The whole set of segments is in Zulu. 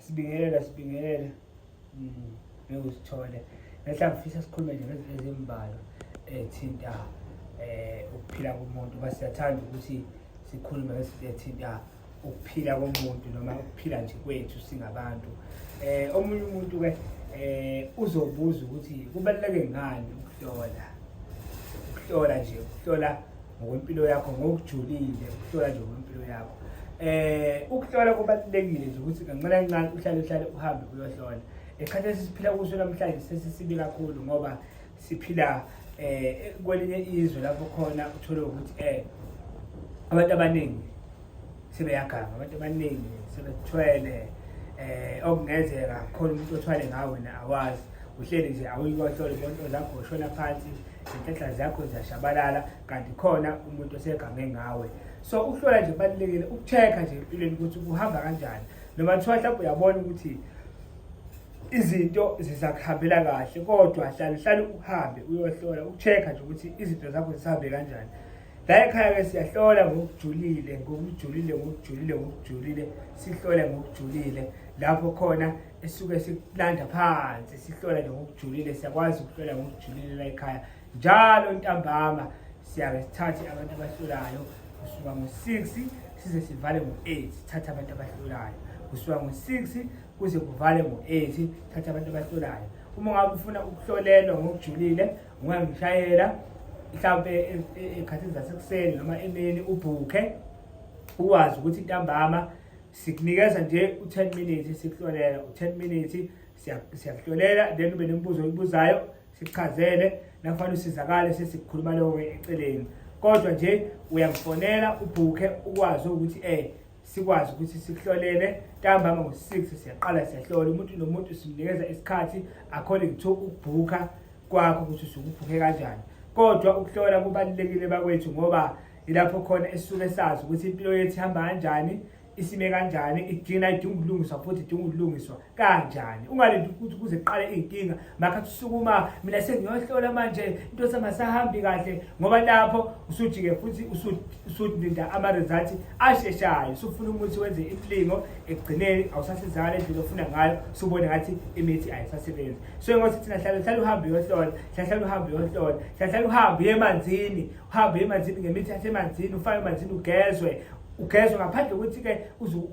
sibingelela ngiyosithole ngehla ngifisa sikhulume nje ngezimbalwa ethinta ukuphila komuntu base siyathanda ukuthi sikhulume ngezinto ethinta ukuphila komuntu noma ukuphila nje kwethu singabantu. Omunye umuntu ke uzobuza ukuthi kubaluleke ngani ukuhlola ngokwempilo yakho ngokujulile, ukuhlola nje ngokwempilo yakho. Ukuhlola kubalulekile nje ukuthi kancane uhlale uhambe uyohlola. Ekhathini sesiphila kuso namhlanje sesisibi kakhulu ngoba siphila kwelinye izwe lapho khona uthola ukuthi abantu abaningi sebeyaganga, abantu abaningi sebethwele, okungenzeka khona umuntu othwale ngawe wena awazi, uhleli nje awuyikohlola izinto zakho ushona phansi, izinhlanhla zakho ziyashabalala kanti khona umuntu osegange ngawe. So ukuhlola nje kubalulekile, ukucheck nje empilweni ukuthi kuhamba kanjani, noma kuthiwa mhlawumbe uyabona ukuthi izinto zisakuhambela kahle kodwa hlale uhambe uyohlola, ucheck nje ukuthi izinto zakho zisahambe kanjani. La ekhaya ke siyahlola ngokujulile, sihlole ngokujulile lapho khona esuke sikulanda phansi, sihlola nje ngokujulile, siyakwazi ukuhlola ngokujulile la ekhaya. Njalo ntambama siyabe sithathe abantu abahlolayo kusuka ngo-6 size sivale ngo-8, sithathe abantu abahlolayo kusuka ngo-6 kuze kuvale ngo-8, thatha abantu abahlolayo. Uma ngabe ufuna ukuhlolelwa ngokujulile ungangishayela mhlawumbe ekhathini zasekuseni noma emini ubhuke, ukwazi ukuthi ntambama sikunikeza nje u10 minutes sikuhlolela, u10 minutes siyakuhlolela, then ube nemibuzo oyibuzayo sikuchazele nakufanele usizakale sesikukhuluma lokho eceleni. Kodwa nje uyangifonela ubhuke ukwazi ukuthi sikwazi ukuthi sikuhlolele ntambama ngo-6 siyaqala siyahlola umuntu nomuntu, simnikeza isikhathi according to ukubhuka kwakho ukuthi usukubhuke kanjani. Kodwa ukuhlola kubalulekile bakwethu ngoba ilapho khona esisuke sazi ukuthi impilo yethu ihamba kanjani, isime kanjani, idinga ukulungiswa futhi idinga ukulungiswa kanjani. Ungalindi ukuthi kuze kuqale inkinga makhathi usukuma mina sengiyohlola manje into samasahambi kahle, ngoba lapho usujike futhi usulinda ama-results asheshayo, usufuna ukuthi wenze imlingo ekugcineni awusasizakala endlela ofuna ngayo, usubone ngathi imithi ayisasebenzi. So ngokuthi thina hlale uhambe uyohlola, hlale uhambe emanzini, ngemithi yasemanzini, ufake emanzini ugezwe ngaphandle ukuthi ke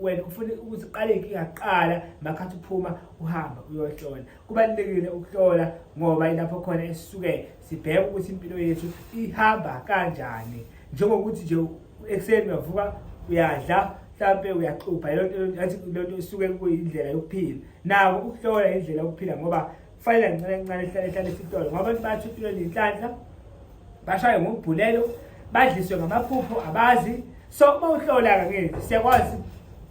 wena ufuna ukuthi uqale inkinga kuqala makhathi uphuma uhamba uyohlola. Kubalulekile ukuhlola ngoba ilapho khona esisuke sibheke ukuthi impilo yethu ihamba kanjani. Njengokuthi nje ekuseni uyavuka uyadla mhlawumbe uyaxubha, lento isuke kuyindlela yokuphila. Nawo ukuhlola indlela yokuphila ngoba kufanele kancane hlale sihlola ngoba abantu bathi impilo nenhlanhla bashaye ngokubhulelo, badliswe ngamaphupho abazi. So uma uhlola ke siyakwazi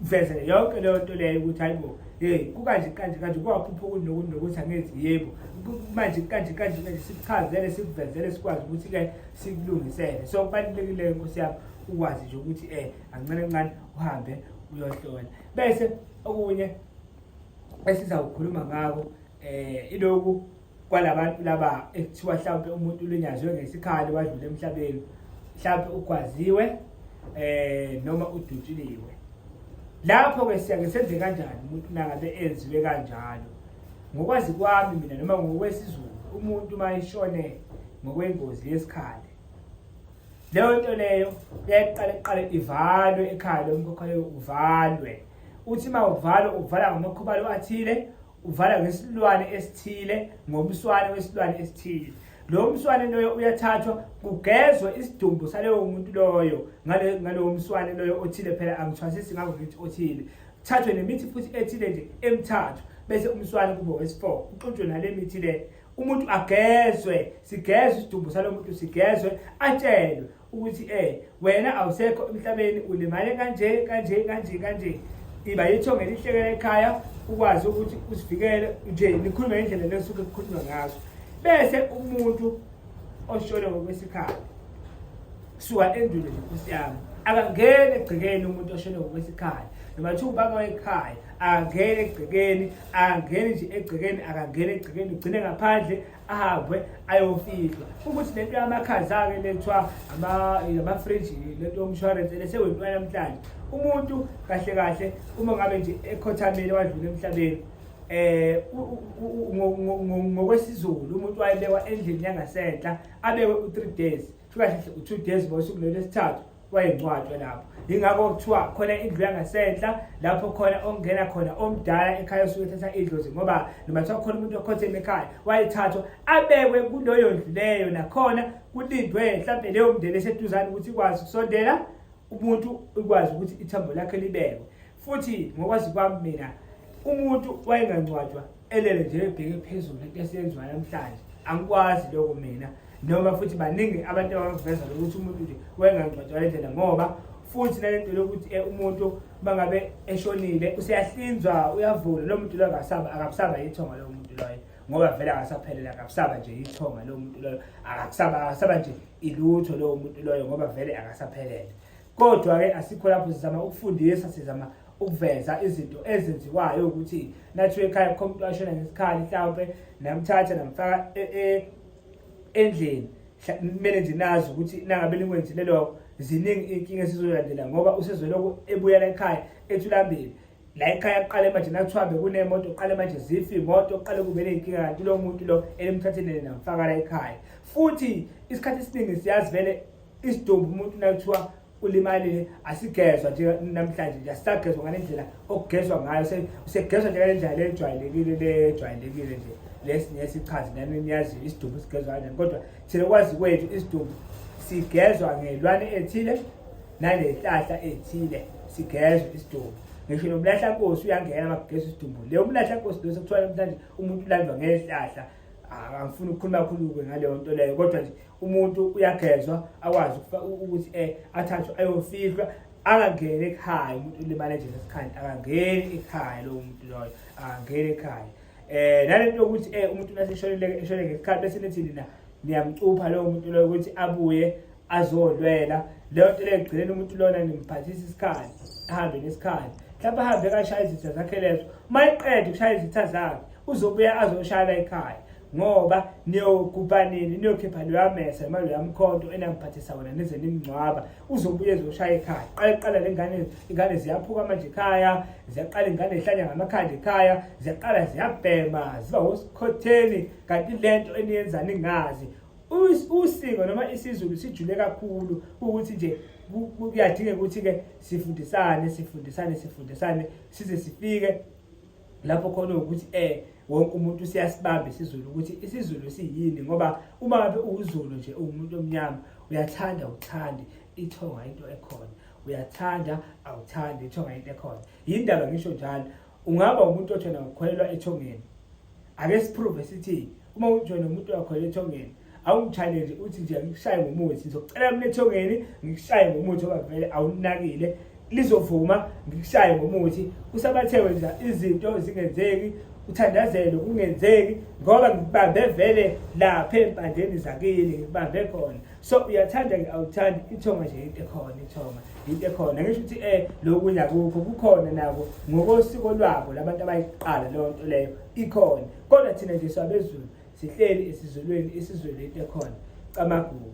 ukuveza yonke leyo nto leyo ukuthi hayibo kukanje kwaphupho nokuthi angenzi yebo manje kanje sikuchazele sikuvezele sikwazi ukuthi ke sikulungisele. So kubalulekile Nkosi yami ukwazi nje ukuthi kancane uhambe uyohlola. Bese okunye esizawukhuluma ngako iloku kwalabantu laba ekuthiwa mhlawumbe umuntu ulinyazwe ngesikhali wadlula emhlabeni, mhlawumbe ugwaziwe noma udutshiliwe. Lapho ke siyake senze kanjani umuntu nangabe enziwe kanjalo? Ngokwazi kwami mina noma ngokwesizulu, umuntu mayishone ngokwengozi yesikhali, leyo nto leyo yaqala ivalwe ekhaya, lomkhokha leyo uvalwe. Uthi uvala ngamakhubalo athile, uvala ngesilwane esithile, ngomswane wesilwane esithile. Lo mswane loyo uyathathwa kugezwe isidumbu saleyo muntu loyo ngalowo mswane loyo othile, phela angithwasisi ngakho ngithi othile. Thathwe nemithi futhi ethile nje emithathu bese umswane kube wesi4 uxutshwe nale mithi le. Umuntu agezwe, sigezwe isidumbu salo muntu, sigezwe atshelwe ukuthi wena awusekho emhlabeni, ulimale kanje. Iba yithonge lihlekela ekhaya ukwazi ukuthi usivikele nje, nikhulume ngendlela lesuke kukhulunywa ngazo. Bese umuntu oshone ngokwesikhathi suka endulo Nkosi yami akangene egcekeni. Umuntu oshone ngokwesikhathi noma thiwa ubaba wekhaya angene egcekeni, angene nje egcekeni, akangene egcekeni, ugcine ngaphandle ahambe ayofihlwa. Ukuthi lento yamakhaza ke lethiwa ama-fridge, lento yomshwarensi lesewenziwa namhlanje, umuntu kahle kahle uma ngabe nje ekhothamile wadlula emhlabeni ngokwesizulu umuntu wayebekwa endlini yangasenhla abekwe u3 days kahle u2 days ngosuku lwesithathu wayengcwatshwa lapho. Ingakho kuthiwa khona indlu yangasenhla lapho khona ongena khona omdala ekhaya osuke ethatha idlozi, ngoba noma kuthiwa khona umuntu okhotheme ekhaya wayethathwa abekwe kuloyo ndlu leyo, nakhona kulindwe mhlawumbe leyo mndeni eseduzane ukuthi ikwazi ukusondela umuntu ukwazi ukuthi ithambo lakhe libekwe. Futhi ngokwazi kwami mina umuntu wayengangcwatshwa elele nje ebheke phezulu into esiyenziwa namhlanje, angikwazi lokho mina, noma futhi baningi abantu abaveza ukuthi umuntu nje wayengangcwatshwa lendlela, ngoba futhi nalento lokuthi umuntu bangabe eshonile useyahlinzwa uyavula lo muntu lo akasaba ithonga lo muntu loyo, ngoba vele akasaphelela, akasaba nje ithonga lo muntu loyo, akasaba nje ilutho lo muntu loyo, ngoba vele akasaphelele. Kodwa ke asikho lapho sizama ukufundisa, sizama ukuveza izinto ezenziwayo ukuthi nathi ekhaya khona umuntu ashona ngesikhali mhlawumbe namthatha namfaka endlini, kumele nje nazi ukuthi nangabe likwenzile lokho ziningi inkinga esizolandela, ngoba usezwe lokho ebuyela ekhaya ethulambili la ekhaya aqale manje nakuthwambe kunemoto oqale manje zife imoto oqale kube nenkinga kanti lo muntu lo elimthathelele namfaka la ekhaya. Futhi isikhathi esiningi siyazi vele isidumbu umuntu nakuthiwa ulimali asigezwa nje namhlanje nje, asagezwa ngalendlela okugezwa ngayo, usegezwa nje ngalendlela lejwayelekile nje lesiniyazichazi nani niyazi isidumbu sigezwa kanjani. Kodwa thina kwazi kwethu isidumbu sigezwa ngelwane ethile nalehlahla ethile, sigezwa isidumbu. Ngisho nomlahla nkosi uyangena makugezwa isidumbu, leyo mlahla nkosi lo sekuthiwa namhlanje umuntu ulandwa ngehlahla. Angifuni ukukhuluma kakhulu ngaleyo nto leyo, kodwa nje umuntu uyagezwa akwazi ukuthi athathwe ayofihlwa, angangeni ekhaya. Umuntu ulimale nje ngesikhathi akangeni ekhaya, lo muntu loyo akangeni ekhaya. Nalento yokuthi umuntu naseshonile ngesikhathi bese nithi nina niyamcupha lowo muntu loyo ukuthi abuye azolwela leyo nto leyo. Egcineni umuntu lona nimphathisa isikhathi, ahambe nesikhathi, mhlawumbe ahambe kashaya izitha zakhe lezo, uma eqeda ukushaya izitha zakhe uzobuya azoshaya ekhaya, ngoba niyogubha nini, niyokhipha leyo mesa noma leyo mkhonto enamphathisa wona nize nimngcwaba, uzobuya ezoshaya ekhaya. Qala ingane ziyaphuka manje ekhaya, ziyaqala ingane ihlanya ngamakhanda ekhaya, ziyaqala ziyabhema ziba osikhotheni, kanti lento eniyenza ningazi. Usiko noma isiZulu sijule kakhulu ukuthi nje kuyadingeka ukuthi-ke sifundisane size sifike lapho khona ukuthi wonke umuntu siyasibamba isiZulu, ukuthi isiZulu siyini. Ngoba uma ngabe uZulu nje umuntu omnyama, uyathanda uthande ithonga into ekhona, uyathanda awuthandi ithonga into ekhona. Yindaba ngisho njalo, ungaba umuntu othona ukukholelwa ethongeni, ake siprove sithi uma ujona umuntu wakholelwa ethongeni awungi-challenge uthi nje ngikushaye ngomuthi, ngizocela mina ethongeni ngikushaye ngomuthi ngoba vele awunakile, lizovuma ngikushaye ngomuthi, usabathewe nje izinto zingenzeki, uthandazelo kungenzeki, ngoba ngibambe vele lapha empandeni zakini ngibambe khona. So uyathanda awuthandi ithonga nje into ekhona, ithonga into ekhona. Ngisho ukuthi lokunye akukho, kukhona nabo ngokosiko lwabo labantu abayiqala leyo nto leyo ikhona, kodwa thina nje sabeZulu sihleli esizulweni, isizwe lento ekhona camagugu.